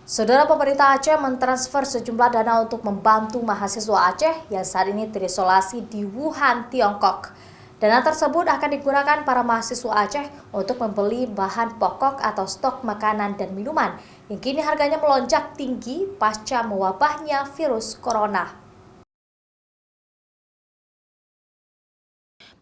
Saudara, pemerintah Aceh mentransfer sejumlah dana untuk membantu mahasiswa Aceh yang saat ini terisolasi di Wuhan, Tiongkok. Dana tersebut akan digunakan para mahasiswa Aceh untuk membeli bahan pokok atau stok makanan dan minuman yang kini harganya melonjak tinggi pasca mewabahnya virus corona.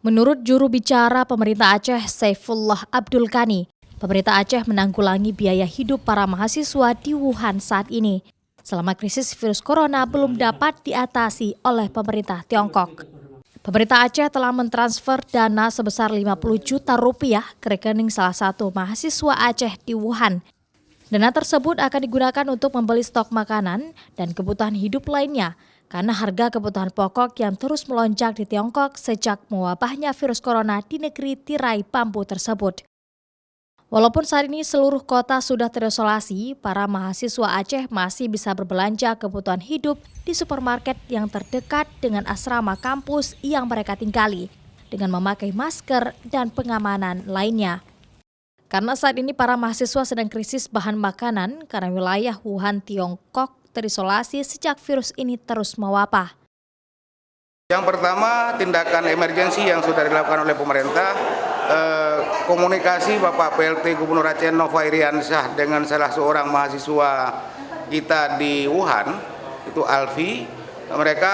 Menurut juru bicara pemerintah Aceh, Saifullah Abdul Ghani, pemerintah Aceh menanggulangi biaya hidup para mahasiswa di Wuhan saat ini, selama krisis virus corona belum dapat diatasi oleh pemerintah Tiongkok. Pemerintah Aceh telah mentransfer dana sebesar 50 juta rupiah ke rekening salah satu mahasiswa Aceh di Wuhan. Dana tersebut akan digunakan untuk membeli stok makanan dan kebutuhan hidup lainnya, karena harga kebutuhan pokok yang terus melonjak di Tiongkok sejak mewabahnya virus corona di negeri tirai bambu tersebut. Walaupun saat ini seluruh kota sudah terisolasi, para mahasiswa Aceh masih bisa berbelanja kebutuhan hidup di supermarket yang terdekat dengan asrama kampus yang mereka tinggali, dengan memakai masker dan pengamanan lainnya. Karena saat ini para mahasiswa sedang krisis bahan makanan karena wilayah Wuhan, Tiongkok terisolasi sejak virus ini terus mewabah. Yang pertama, tindakan emergensi yang sudah dilakukan oleh pemerintah, komunikasi Bapak PLT Gubernur Aceh Nova Iriansyah dengan salah seorang mahasiswa kita di Wuhan, itu Alfi. Mereka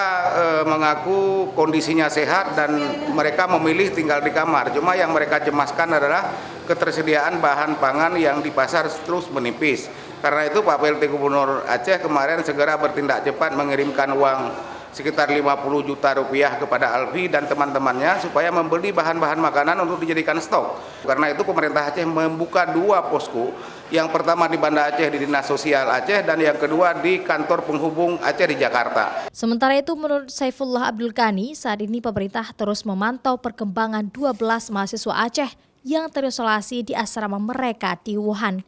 mengaku kondisinya sehat dan mereka memilih tinggal di kamar. Cuma yang mereka cemaskan adalah ketersediaan bahan pangan yang di pasar terus menipis. Karena itu Pak PLT Gubernur Aceh kemarin segera bertindak cepat mengirimkan uang sekitar 50 juta rupiah kepada Alfi dan teman-temannya supaya membeli bahan-bahan makanan untuk dijadikan stok. Karena itu pemerintah Aceh membuka 2 posko, yang pertama di Banda Aceh di Dinas Sosial Aceh dan yang kedua di kantor penghubung Aceh di Jakarta. Sementara itu menurut Saifullah Abdul Ghani, saat ini pemerintah terus memantau perkembangan 12 mahasiswa Aceh yang terisolasi di asrama mereka di Wuhan.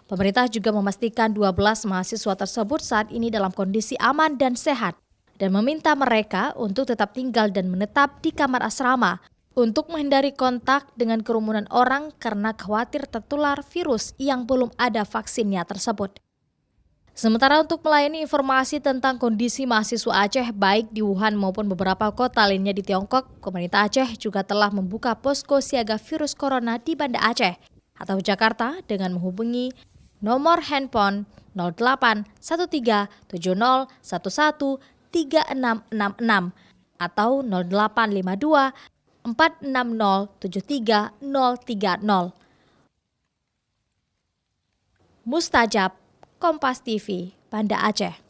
Pemerintah juga memastikan 12 mahasiswa tersebut saat ini dalam kondisi aman dan sehat, dan meminta mereka untuk tetap tinggal dan menetap di kamar asrama untuk menghindari kontak dengan kerumunan orang karena khawatir tertular virus yang belum ada vaksinnya tersebut. Sementara untuk melayani informasi tentang kondisi mahasiswa Aceh baik di Wuhan maupun beberapa kota lainnya di Tiongkok, pemerintah Aceh juga telah membuka posko siaga virus corona di Banda Aceh atau Jakarta dengan menghubungi nomor handphone 081370113666 atau 0852 460 73030. Mustajab, Kompas TV, Banda Aceh.